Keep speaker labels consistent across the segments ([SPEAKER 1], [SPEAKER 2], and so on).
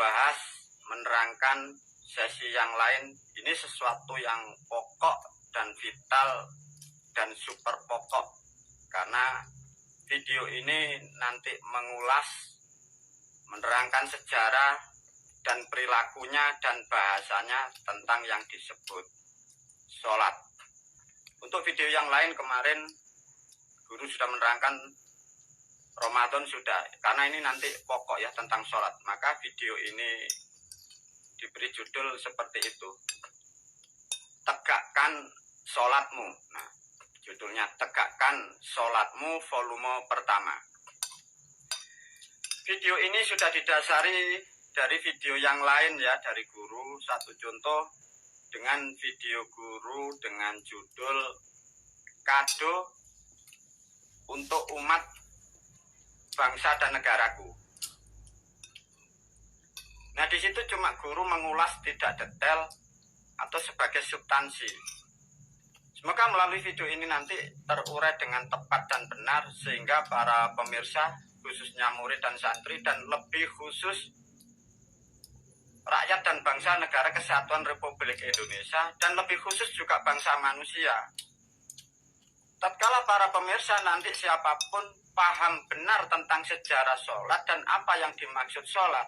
[SPEAKER 1] membahas, menerangkan sesi yang lain. Ini sesuatu yang pokok dan vital dan super pokok, karena video ini nanti mengulas, menerangkan sejarah dan perilakunya dan bahasanya tentang yang disebut sholat. Untuk video yang lain kemarin guru sudah menerangkan, Ramadan sudah, karena ini nanti pokok ya tentang sholat, maka video ini diberi judul seperti itu, Tegakkan Sholatmu. Nah, judulnya Tegakkan Sholatmu volume pertama. Video ini sudah didasari dari video yang lain ya, dari guru. Satu contoh dengan video guru dengan judul Kado untuk Umat Bangsa dan Negaraku. Nah, di situ cuma guru mengulas tidak detail atau sebagai substansi. Semoga melalui video ini nanti terurai dengan tepat dan benar, sehingga para pemirsa, khususnya murid dan santri, dan lebih khusus rakyat dan bangsa negara kesatuan Republik Indonesia, dan lebih khusus juga bangsa manusia. Tatkala para pemirsa nanti siapapun paham benar tentang sejarah sholat dan apa yang dimaksud sholat,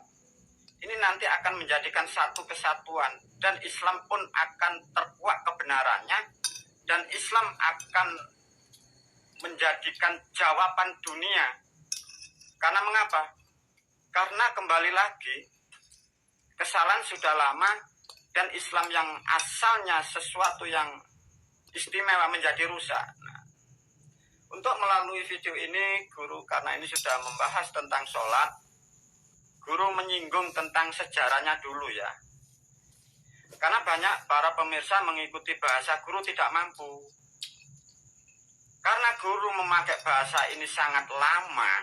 [SPEAKER 1] ini nanti akan menjadikan satu kesatuan, dan Islam pun akan terkuak kebenarannya, dan Islam akan menjadikan jawaban dunia. Karena mengapa? Karena kembali lagi, kesalahan sudah lama, dan Islam yang asalnya sesuatu yang istimewa menjadi rusak. Nah, untuk melalui video ini, guru karena ini sudah membahas tentang sholat, guru menyinggung tentang sejarahnya dulu ya. Karena banyak para pemirsa mengikuti bahasa guru tidak mampu. Karena guru memakai bahasa ini sangat lama,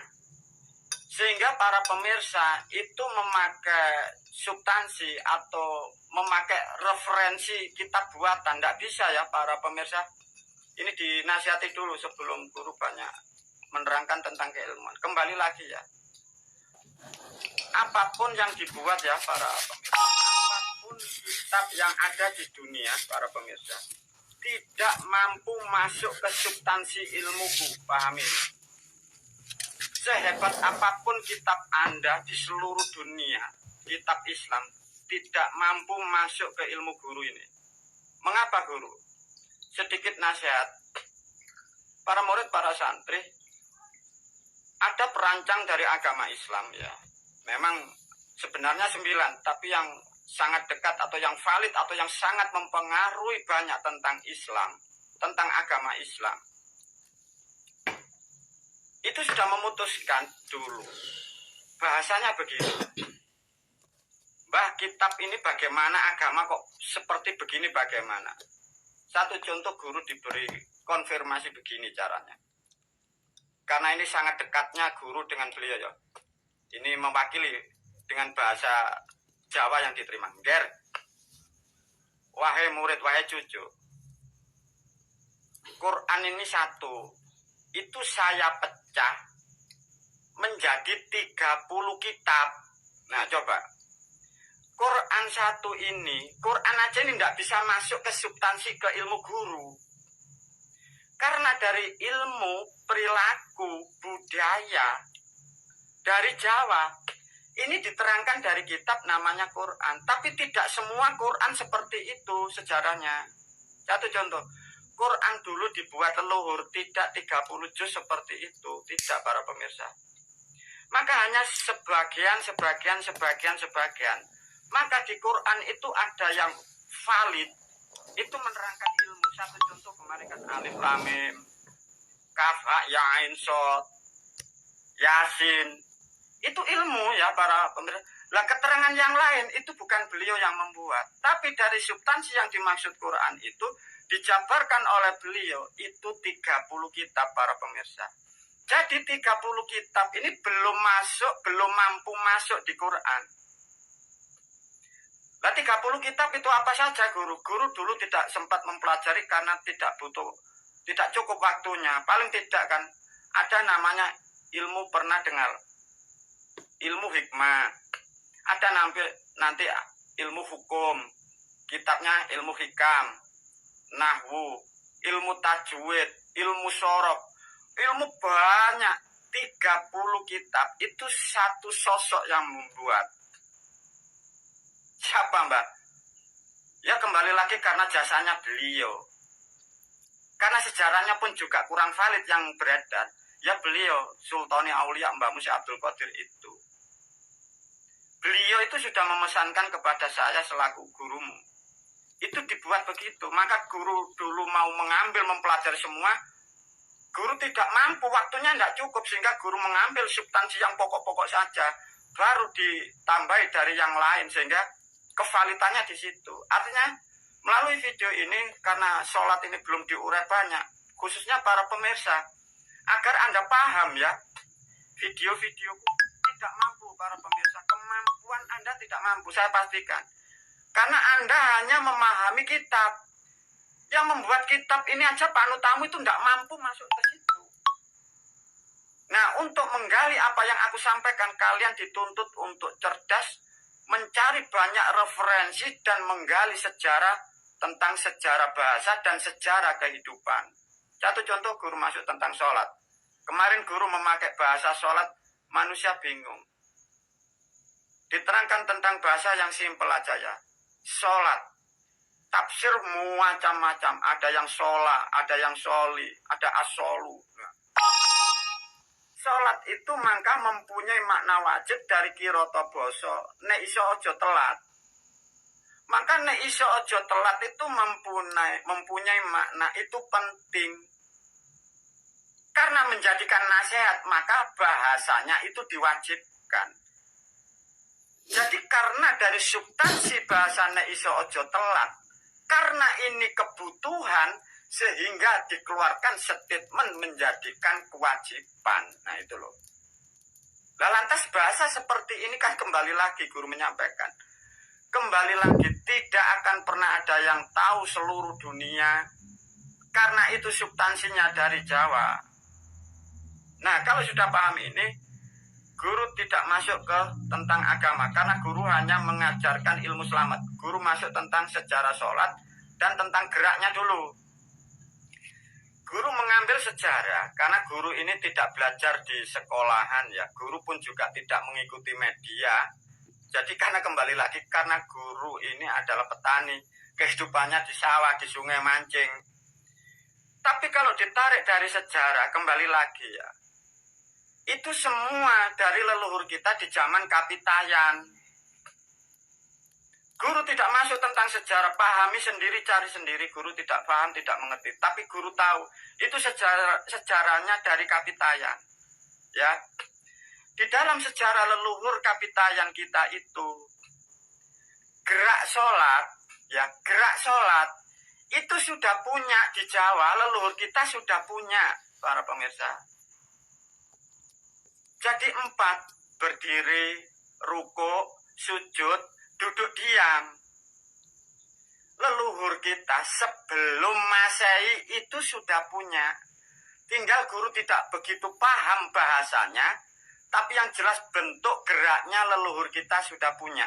[SPEAKER 1] sehingga para pemirsa itu memakai substansi atau memakai referensi kitab buatan. Tidak bisa ya para pemirsa. Ini dinasihati dulu sebelum guru banyak menerangkan tentang keilmuan. Kembali lagi ya, apapun yang dibuat ya para pemirsa, apapun kitab yang ada di dunia para pemirsa, tidak mampu masuk ke substansi ilmuku. Pahami, sehebat apapun kitab Anda di seluruh dunia, kitab Islam tidak mampu masuk ke ilmu guru ini. Mengapa guru? Sedikit nasihat, para murid, para santri, ada perancang dari agama Islam ya. Memang sebenarnya 9, tapi yang sangat dekat atau yang valid atau yang sangat mempengaruhi banyak tentang Islam, tentang agama Islam, itu sudah memutuskan dulu. Bahasanya begini, Mbah, kitab ini bagaimana, agama kok seperti begini bagaimana? Satu contoh, guru diberi konfirmasi begini caranya. Karena ini sangat dekatnya guru dengan beliau ya. Ini mewakili dengan bahasa Jawa yang diterima. Ger, wahai murid, wahai cucu, Quran ini satu, itu saya pecah menjadi 30 kitab. Nah coba, Quran satu ini, Quran aja ini tidak bisa masuk ke substansi, ke ilmu guru. Karena dari ilmu, perilaku, budaya, dari Jawa, ini diterangkan dari kitab namanya Quran. Tapi tidak semua Quran seperti itu sejarahnya. Satu contoh, Quran dulu dibuat leluhur, tidak 30 juz seperti itu. Tidak para pemirsa. Maka hanya sebagian. Maka di Quran itu ada yang valid, itu menerangkan ilmu. Satu contoh kemarin kan Alif Lam Mim, Kaf Ha Ya Ain Shad, Yasin. Itu ilmu ya para pemirsa. Lah keterangan yang lain itu bukan beliau yang membuat, tapi dari substansi yang dimaksud Quran itu dijabarkan oleh beliau itu 30 kitab para pemirsa. Jadi 30 kitab ini belum mampu masuk di Quran. Nah 30 kitab itu apa saja guru? Guru dulu tidak sempat mempelajari karena tidak cukup waktunya. Paling tidak kan ada namanya ilmu, pernah dengar ilmu hikmah, Ada nanti ilmu hukum, kitabnya ilmu hikam, nahwu, ilmu tajwid, ilmu sorok, ilmu banyak, 30 kitab. Itu satu sosok yang membuat. Siapa, Mbak? Ya kembali lagi karena jasanya beliau. Karena sejarahnya pun juga kurang valid yang beredar. Ya beliau, Sultani Aulia Mbah Musi Abdul Qadir itu. Beliau itu sudah memesankan kepada saya selaku gurumu. Itu dibuat begitu. Maka guru dulu mau mengambil, mempelajari semua. Guru tidak mampu, waktunya tidak cukup. Sehingga guru mengambil substansi yang pokok-pokok saja. Baru ditambahi dari yang lain. Sehingga kevalitannya di situ. Artinya melalui video ini, karena sholat ini belum diurai banyak, khususnya para pemirsa, agar Anda paham ya, video-video tidak mampu para pemirsa, kemampuan Anda tidak mampu, saya pastikan. Karena Anda hanya memahami kitab. Yang membuat kitab ini aja Pak Nutamu itu tidak mampu masuk ke situ. Nah, untuk menggali apa yang aku sampaikan, kalian dituntut untuk cerdas, mencari banyak referensi dan menggali sejarah, tentang sejarah bahasa dan sejarah kehidupan. Satu contoh, guru masuk tentang sholat. Kemarin guru memakai bahasa sholat, manusia bingung. Diterangkan tentang bahasa yang simpel aja ya. Sholat. Tafsir macam-macam. Ada yang sholat, ada yang sholi, ada asolu. Sholat itu maka mempunyai makna wajib dari kiroto boso. Nek iso ojo telat. Maka nek iso ojo telat itu mempunyai makna itu penting. Karena menjadikan nasihat, maka bahasanya itu diwajibkan. Jadi karena dari substansi bahasa nek iso ojo telat, karena ini kebutuhan, sehingga dikeluarkan statement menjadikan kewajiban. Nah itu loh. Nah, lantas bahasa seperti ini kan kembali lagi guru menyampaikan. Kembali lagi, tidak akan pernah ada yang tahu seluruh dunia. Karena itu substansinya dari Jawa. Nah, kalau sudah paham ini, guru tidak masuk ke tentang agama. Karena guru hanya mengajarkan ilmu selamat. Guru masuk tentang sejarah sholat dan tentang geraknya dulu. Guru mengambil sejarah, karena guru ini tidak belajar di sekolahan ya. Guru pun juga tidak mengikuti media. Jadi karena kembali lagi, karena guru ini adalah petani, kehidupannya di sawah, di sungai mancing. Tapi kalau ditarik dari sejarah, kembali lagi ya, itu semua dari leluhur kita di zaman Kapitayan. Guru tidak masuk tentang sejarah, pahami sendiri, cari sendiri. Guru tidak paham, tidak mengerti. Tapi guru tahu, itu sejarahnya dari Kapitayan. Ya. Di dalam sejarah leluhur Kapitayan kita itu, gerak sholat, ya, gerak sholat, itu sudah punya di Jawa, leluhur kita sudah punya, para pemirsa. Jadi 4, berdiri, ruko, sujud, duduk diam. Leluhur kita sebelum Masehi itu sudah punya. Tinggal guru tidak begitu paham bahasanya, tapi yang jelas bentuk geraknya leluhur kita sudah punya.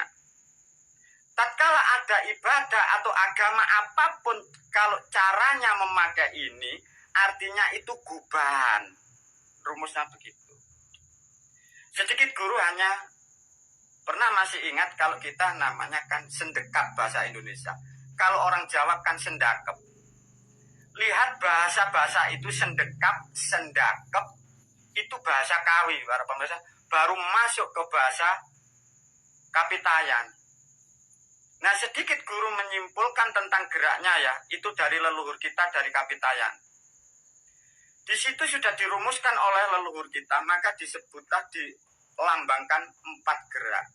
[SPEAKER 1] Tatkala ada ibadah atau agama apapun, kalau caranya memakai ini, artinya itu gubahan. Rumusnya begitu. Sedikit guru hanya pernah masih ingat kalau kita namanya kan sendekap bahasa Indonesia. Kalau orang Jawa kan sendakep. Lihat bahasa-bahasa itu sendekap, sendakep, itu bahasa Kawi, para pemirsa. Baru masuk ke bahasa Kapitayan. Nah, sedikit guru menyimpulkan tentang geraknya ya, itu dari leluhur kita, dari Kapitayan. Di situ sudah dirumuskan oleh leluhur kita, maka disebutlah, dilambangkan 4 gerak.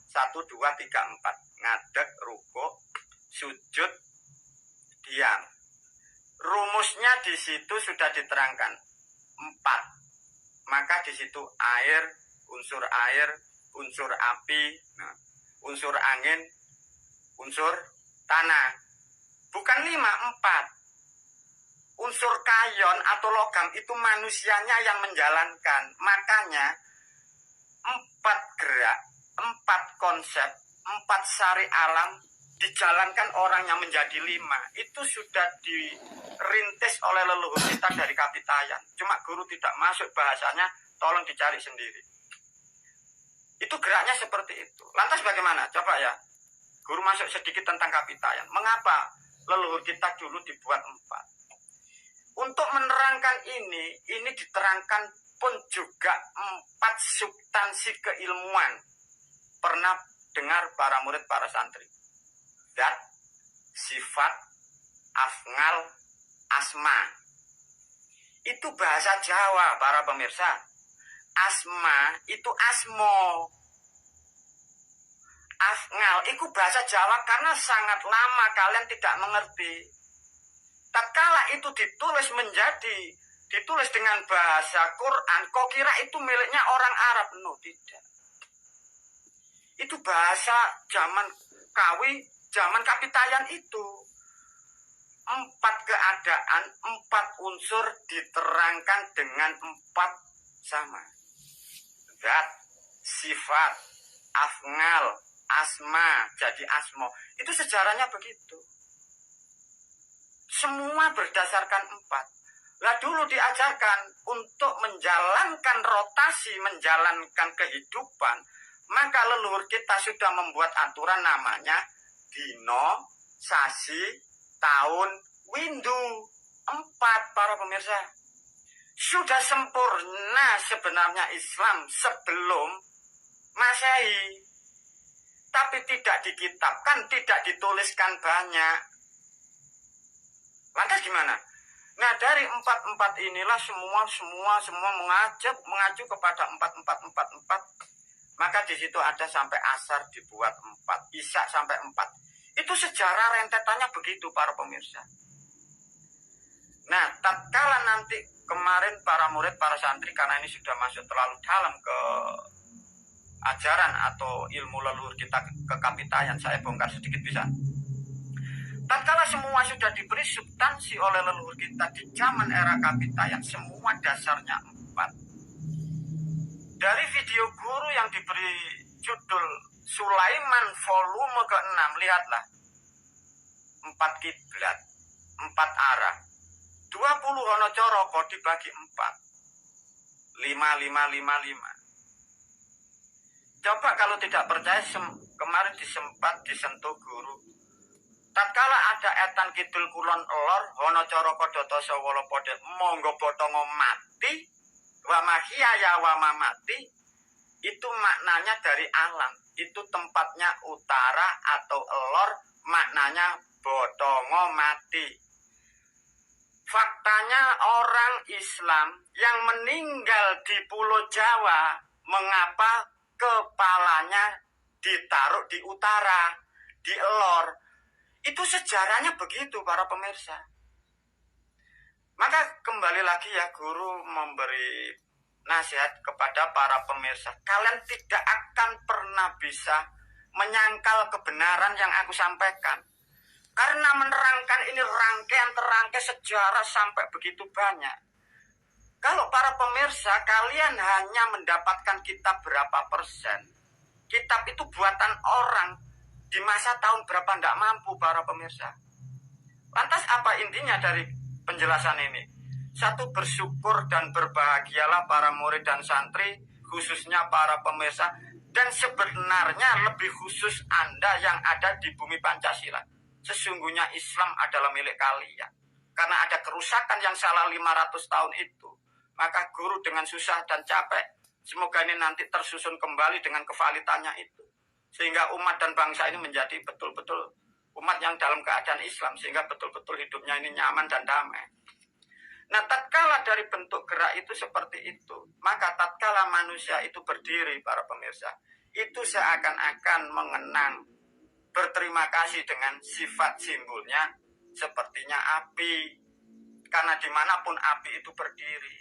[SPEAKER 1] 1, 2, 3, 4. Ngadeg, ruko, sujud, diam. Rumusnya di situ sudah diterangkan 4. Maka di situ air, unsur api, unsur angin, unsur tanah. Bukan 5, 4. Unsur kayon atau logam itu manusianya yang menjalankan. Makanya 4 gerak, 4 konsep 4 sari alam dijalankan orangnya menjadi 5. Itu sudah dirintis oleh leluhur kita dari Kapitayan. Cuma guru tidak masuk bahasanya, tolong dicari sendiri. Itu geraknya seperti itu. Lantas bagaimana? Coba ya, guru masuk sedikit tentang Kapitayan. Mengapa leluhur kita dulu dibuat 4? Untuk menerangkan ini diterangkan pun juga 4 substansi keilmuan. Pernah dengar para murid, para santri? Dat, sifat, afngal, asma. Itu bahasa Jawa, para pemirsa. Asma itu asmo. Afngal itu bahasa Jawa karena sangat lama kalian tidak mengerti. Tatkala itu ditulis dengan bahasa Quran, kok kira itu miliknya orang Arab? No, tidak. Itu bahasa zaman zaman Kapitayan itu. 4 keadaan, 4 unsur diterangkan dengan 4 sama. Zat, sifat, afngal, asma, jadi asmo. Itu sejarahnya begitu. Semua berdasarkan 4. Lah dulu diajarkan untuk menjalankan rotasi, menjalankan kehidupan, maka leluhur kita sudah membuat aturan namanya dino, sasi, tahun, windu. 4, para pemirsa. Sudah sempurna sebenarnya Islam sebelum Masehi. Tapi tidak dikitabkan, tidak dituliskan banyak. Lantas gimana? Nah, dari 4 inilah semua mengacu kepada 4. Maka di situ ada sampai asar dibuat 4, isya sampai 4. Itu sejarah rentetannya begitu, para pemirsa. Nah, tatkala nanti kemarin para murid, para santri, karena ini sudah masuk terlalu dalam ke ajaran atau ilmu leluhur kita ke Kapitayan, saya bongkar sedikit bisa. Tatkala semua sudah diberi substansi oleh leluhur kita di zaman era Kapitayan, semua dasarnya 4. Dari video guru yang diberi judul Sulaiman volume ke-6, lihatlah. 4 kiblat, 4 arah. 20 hono coroko dibagi 4. 5. Coba kalau tidak percaya, kemarin disentuh guru. Tatkala ada etan kidul kulon elor, hono coroko doto sawolo pode monggo botongo mati, wa mahiyaya wa mamati, itu maknanya dari alam. Itu tempatnya utara atau elor, maknanya botongo mati. Faktanya orang Islam yang meninggal di Pulau Jawa, mengapa kepalanya ditaruh di utara, di elor? Itu sejarahnya begitu, para pemirsa. Maka kembali lagi ya, guru memberi nasihat kepada para pemirsa. Kalian tidak akan pernah bisa menyangkal kebenaran yang aku sampaikan. Karena menerangkan ini rangkaian terangkai sejarah sampai begitu banyak. Kalau para pemirsa, kalian hanya mendapatkan kitab berapa persen. Kitab itu buatan orang. Di masa tahun berapa tidak mampu, para pemirsa. Lantas apa intinya dari penjelasan ini? 1, bersyukur dan berbahagialah para murid dan santri, khususnya para pemirsa. Dan sebenarnya lebih khusus Anda yang ada di bumi Pancasila. Sesungguhnya Islam adalah milik kalian. Karena ada kerusakan yang salah 500 tahun itu. Maka guru dengan susah dan capek, semoga ini nanti tersusun kembali dengan kevalitannya itu. Sehingga umat dan bangsa ini menjadi betul-betul umat yang dalam keadaan Islam. Sehingga betul-betul hidupnya ini nyaman dan damai. Nah, tatkala dari bentuk gerak itu seperti itu, maka tatkala manusia itu berdiri, para pemirsa, itu seakan-akan mengenang, berterima kasih dengan sifat simbolnya sepertinya api. Karena dimanapun api itu berdiri.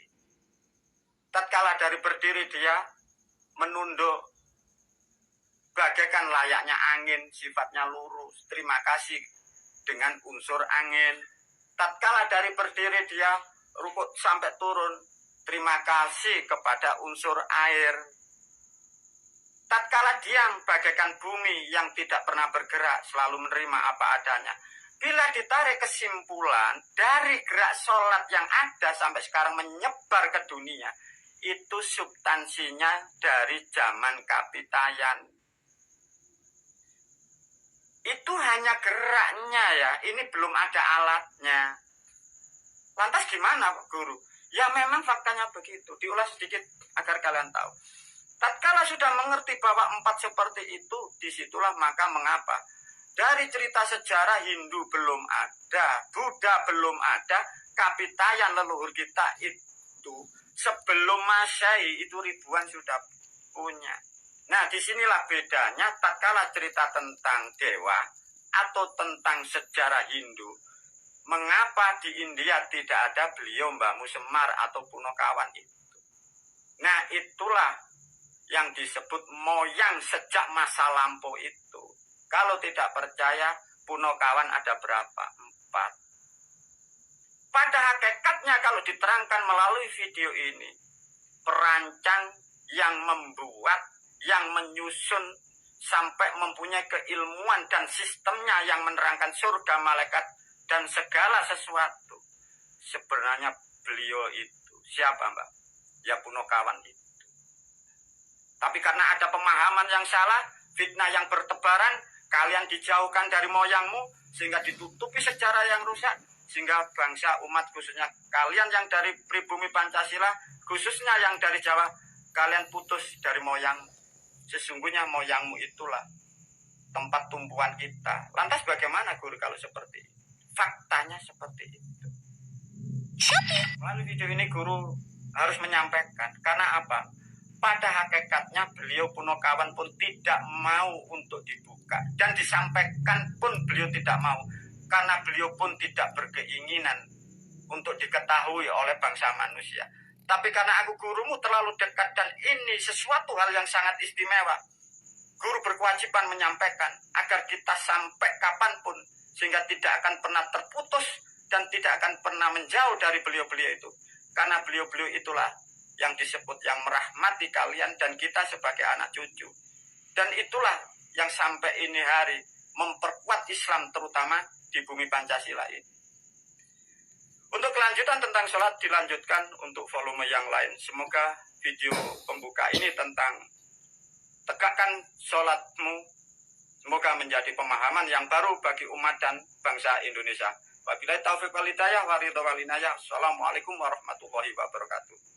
[SPEAKER 1] Tatkala dari berdiri dia menunduk bagaikan layaknya angin, sifatnya lurus. Terima kasih dengan unsur angin. Tatkala dari berdiri dia rukuk sampai turun, terima kasih kepada unsur air. Tatkala diam bagaikan bumi yang tidak pernah bergerak, selalu menerima apa adanya. Bila ditarik kesimpulan dari gerak sholat yang ada sampai sekarang menyebar ke dunia, itu substansinya dari zaman Kapitayan. Itu hanya geraknya ya, ini belum ada alatnya. Lantas gimana Guru? Ya memang faktanya begitu, diulas sedikit agar kalian tahu. Tatkala sudah mengerti bahwa 4 seperti itu, disitulah maka mengapa dari cerita sejarah Hindu belum ada, Buddha belum ada, Kapitayan leluhur kita itu sebelum Masehi itu ribuan sudah punya. Nah, disinilah bedanya tatkala cerita tentang dewa atau tentang sejarah Hindu. Mengapa di India tidak ada beliau Mbah Semar atau Punokawan itu? Nah, itulah yang disebut moyang sejak masa lampau itu. Kalau tidak percaya, Punokawan ada berapa? 4. Pada hakikatnya kalau diterangkan melalui video ini, perancang yang membuat, yang menyusun, sampai mempunyai keilmuan dan sistemnya yang menerangkan surga, malaikat, dan segala sesuatu. Sebenarnya beliau itu. Siapa Mbak? Ya Punokawan itu. Tapi karena ada pemahaman yang salah, fitnah yang bertebaran, kalian dijauhkan dari moyangmu, sehingga ditutupi sejarah yang rusak, sehingga bangsa umat khususnya kalian yang dari pribumi Pancasila, khususnya yang dari Jawa, kalian putus dari moyangmu. Sesungguhnya moyangmu itulah tempat tumpuan kita. Lantas bagaimana Guru kalau seperti itu? Faktanya seperti itu. Melalui video ini Guru harus menyampaikan. Karena apa? Pada hakikatnya beliau Punokawan pun tidak mau untuk dibuka. Dan disampaikan pun beliau tidak mau. Karena beliau pun tidak berkeinginan untuk diketahui oleh bangsa manusia. Tapi karena aku gurumu terlalu dekat dan ini sesuatu hal yang sangat istimewa, Guru berkewajiban menyampaikan agar kita sampai kapanpun, sehingga tidak akan pernah terputus dan tidak akan pernah menjauh dari beliau-beliau itu. Karena beliau-beliau itulah yang disebut yang merahmati kalian dan kita sebagai anak cucu. Dan itulah yang sampai ini hari memperkuat Islam terutama di bumi Pancasila ini. Untuk kelanjutan tentang sholat dilanjutkan untuk volume yang lain. Semoga video pembuka ini tentang tegakkan sholatmu, semoga menjadi pemahaman yang baru bagi umat dan bangsa Indonesia. Wabillahi taufiq wal hidayah wa ridha wal inayah. Assalamualaikum warahmatullahi wabarakatuh.